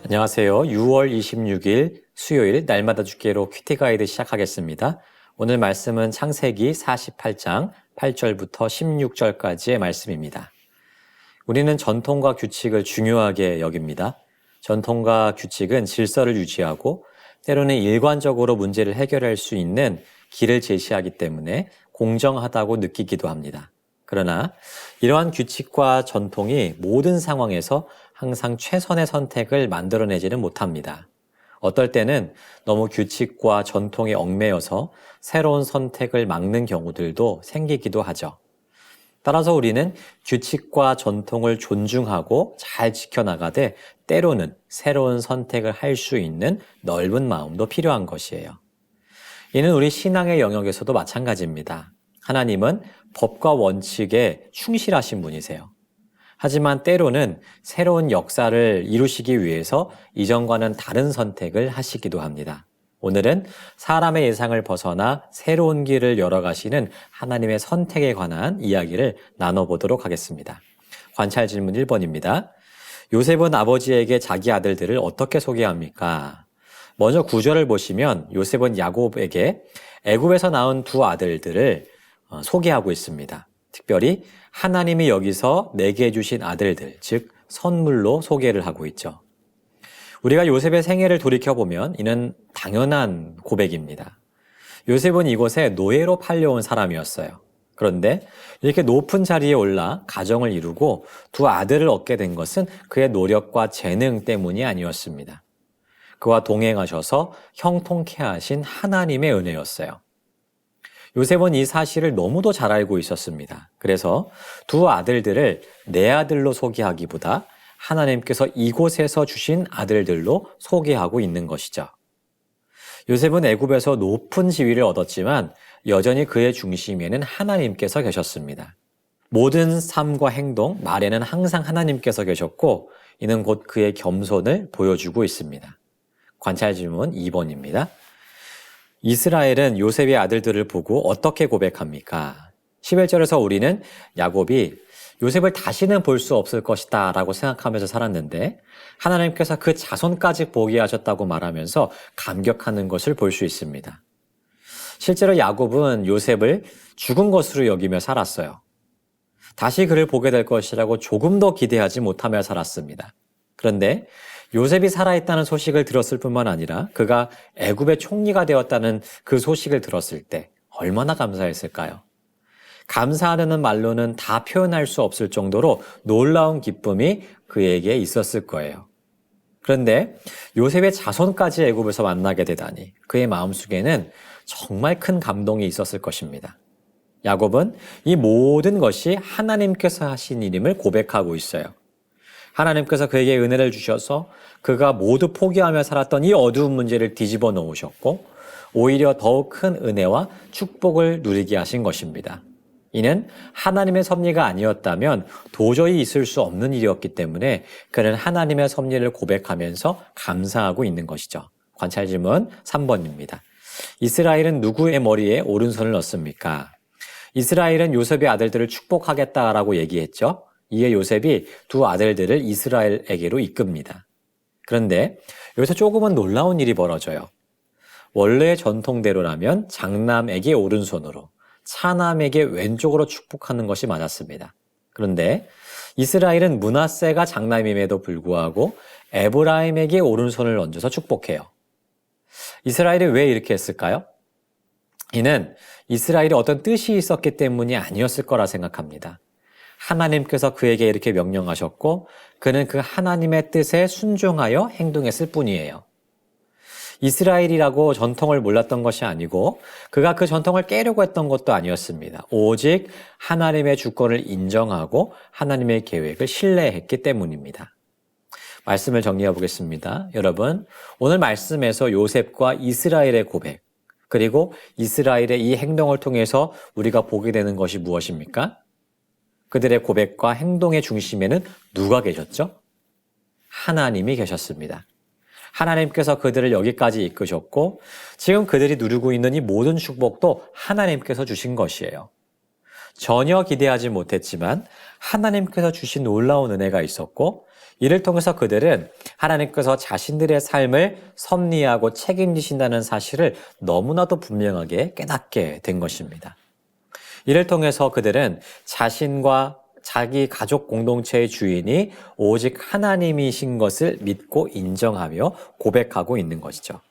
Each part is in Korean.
안녕하세요. 6월 26일 수요일 날마다 주기로 큐티 가이드 시작하겠습니다. 오늘 말씀은 창세기 48장 8절부터 16절까지의 말씀입니다. 우리는 전통과 규칙을 중요하게 여깁니다. 전통과 규칙은 질서를 유지하고 때로는 일관적으로 문제를 해결할 수 있는 길을 제시하기 때문에 공정하다고 느끼기도 합니다. 그러나 이러한 규칙과 전통이 모든 상황에서 항상 최선의 선택을 만들어내지는 못합니다. 어떨 때는 너무 규칙과 전통에 얽매여서 새로운 선택을 막는 경우들도 생기기도 하죠. 따라서 우리는 규칙과 전통을 존중하고 잘 지켜나가되 때로는 새로운 선택을 할 수 있는 넓은 마음도 필요한 것이에요. 이는 우리 신앙의 영역에서도 마찬가지입니다. 하나님은 법과 원칙에 충실하신 분이세요. 하지만 때로는 새로운 역사를 이루시기 위해서 이전과는 다른 선택을 하시기도 합니다. 오늘은 사람의 예상을 벗어나 새로운 길을 열어가시는 하나님의 선택에 관한 이야기를 나눠보도록 하겠습니다. 관찰 질문 1번입니다. 요셉은 아버지에게 자기 아들들을 어떻게 소개합니까? 먼저 9절을 보시면 요셉은 야곱에게 애굽에서 낳은 두 아들들을 소개하고 있습니다. 특별히 하나님이 여기서 내게 주신 아들들, 즉 선물로 소개를 하고 있죠. 우리가 요셉의 생애를 돌이켜보면 이는 당연한 고백입니다. 요셉은 이곳에 노예로 팔려온 사람이었어요. 그런데 이렇게 높은 자리에 올라 가정을 이루고 두 아들을 얻게 된 것은 그의 노력과 재능 때문이 아니었습니다. 그와 동행하셔서 형통케 하신 하나님의 은혜였어요. 요셉은 이 사실을 너무도 잘 알고 있었습니다. 그래서 두 아들들을 내 아들로 소개하기보다 하나님께서 이곳에서 주신 아들들로 소개하고 있는 것이죠. 요셉은 애굽에서 높은 지위를 얻었지만 여전히 그의 중심에는 하나님께서 계셨습니다. 모든 삶과 행동, 말에는 항상 하나님께서 계셨고 이는 곧 그의 겸손을 보여주고 있습니다. 관찰 질문 2번입니다. 이스라엘은 요셉의 아들들을 보고 어떻게 고백합니까? 11절에서 우리는 야곱이 요셉을 다시는 볼 수 없을 것이다 라고 생각하면서 살았는데 하나님께서 그 자손까지 보게 하셨다고 말하면서 감격하는 것을 볼 수 있습니다. 실제로 야곱은 요셉을 죽은 것으로 여기며 살았어요. 다시 그를 보게 될 것이라고 조금도 기대하지 못하며 살았습니다. 그런데 요셉이 살아있다는 소식을 들었을 뿐만 아니라 그가 애굽의 총리가 되었다는 그 소식을 들었을 때 얼마나 감사했을까요? 감사하다는 말로는 다 표현할 수 없을 정도로 놀라운 기쁨이 그에게 있었을 거예요. 그런데 요셉의 자손까지 애굽에서 만나게 되다니 그의 마음속에는 정말 큰 감동이 있었을 것입니다. 야곱은 이 모든 것이 하나님께서 하신 일임을 고백하고 있어요. 하나님께서 그에게 은혜를 주셔서 그가 모두 포기하며 살았던 이 어두운 문제를 뒤집어 놓으셨고 오히려 더욱 큰 은혜와 축복을 누리게 하신 것입니다. 이는 하나님의 섭리가 아니었다면 도저히 있을 수 없는 일이었기 때문에 그는 하나님의 섭리를 고백하면서 감사하고 있는 것이죠. 관찰 질문 3번입니다. 이스라엘은 누구의 머리에 오른손을 넣습니까? 이스라엘은 요셉의 아들들을 축복하겠다라고 얘기했죠. 이에 요셉이 두 아들들을 이스라엘에게로 이끕니다. 그런데 여기서 조금은 놀라운 일이 벌어져요. 원래의 전통대로라면 장남에게 오른손으로, 차남에게 왼쪽으로 축복하는 것이 맞았습니다. 그런데 이스라엘은 므낫세가 장남임에도 불구하고 에브라임에게 오른손을 얹어서 축복해요. 이스라엘이 왜 이렇게 했을까요? 이는 이스라엘이 어떤 뜻이 있었기 때문이 아니었을 거라 생각합니다. 하나님께서 그에게 이렇게 명령하셨고 그는 그 하나님의 뜻에 순종하여 행동했을 뿐이에요. 이스라엘이라고 전통을 몰랐던 것이 아니고 그가 그 전통을 깨려고 했던 것도 아니었습니다. 오직 하나님의 주권을 인정하고 하나님의 계획을 신뢰했기 때문입니다. 말씀을 정리해 보겠습니다. 여러분, 오늘 말씀에서 요셉과 이스라엘의 고백, 그리고 이스라엘의 이 행동을 통해서 우리가 보게 되는 것이 무엇입니까? 그들의 고백과 행동의 중심에는 누가 계셨죠? 하나님이 계셨습니다. 하나님께서 그들을 여기까지 이끄셨고 지금 그들이 누리고 있는 이 모든 축복도 하나님께서 주신 것이에요. 전혀 기대하지 못했지만 하나님께서 주신 놀라운 은혜가 있었고 이를 통해서 그들은 하나님께서 자신들의 삶을 섭리하고 책임지신다는 사실을 너무나도 분명하게 깨닫게 된 것입니다. 이를 통해서 그들은 자신과 자기 가족 공동체의 주인이 오직 하나님이신 것을 믿고 인정하며 고백하고 있는 것이죠.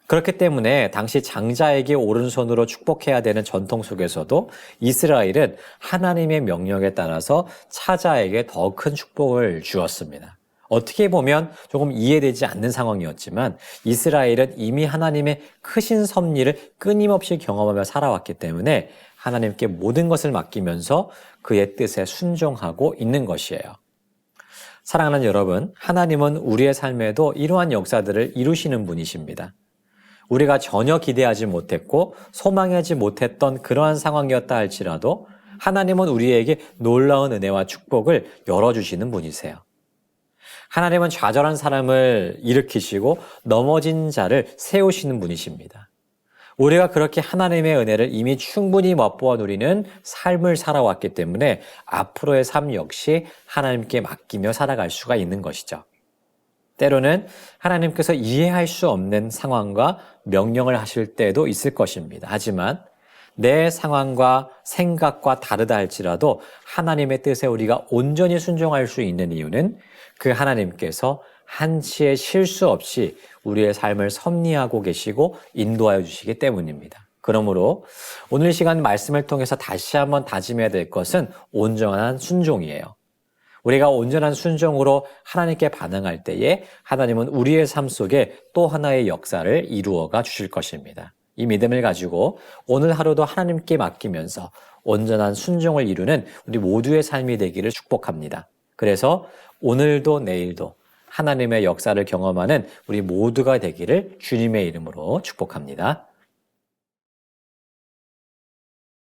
그렇기 때문에 당시 장자에게 오른손으로 축복해야 되는 전통 속에서도 이스라엘은 하나님의 명령에 따라서 차자에게 더 큰 축복을 주었습니다. 어떻게 보면 조금 이해되지 않는 상황이었지만 이스라엘은 이미 하나님의 크신 섭리를 끊임없이 경험하며 살아왔기 때문에 하나님께 모든 것을 맡기면서 그의 뜻에 순종하고 있는 것이에요. 사랑하는 여러분, 하나님은 우리의 삶에도 이러한 역사들을 이루시는 분이십니다. 우리가 전혀 기대하지 못했고 소망하지 못했던 그러한 상황이었다 할지라도 하나님은 우리에게 놀라운 은혜와 축복을 열어주시는 분이세요. 하나님은 좌절한 사람을 일으키시고 넘어진 자를 세우시는 분이십니다. 우리가 그렇게 하나님의 은혜를 이미 충분히 맛보아 누리는 삶을 살아왔기 때문에 앞으로의 삶 역시 하나님께 맡기며 살아갈 수가 있는 것이죠. 때로는 하나님께서 이해할 수 없는 상황과 명령을 하실 때도 있을 것입니다. 하지만 내 상황과 생각과 다르다 할지라도 하나님의 뜻에 우리가 온전히 순종할 수 있는 이유는 그 하나님께서 한치의 실수 없이 우리의 삶을 섭리하고 계시고 인도하여 주시기 때문입니다. 그러므로 오늘 시간 말씀을 통해서 다시 한번 다짐해야 될 것은 온전한 순종이에요. 우리가 온전한 순종으로 하나님께 반응할 때에 하나님은 우리의 삶 속에 또 하나의 역사를 이루어가 주실 것입니다. 이 믿음을 가지고 오늘 하루도 하나님께 맡기면서 온전한 순종을 이루는 우리 모두의 삶이 되기를 축복합니다. 그래서 오늘도 내일도 하나님의 역사를 경험하는 우리 모두가 되기를 주님의 이름으로 축복합니다.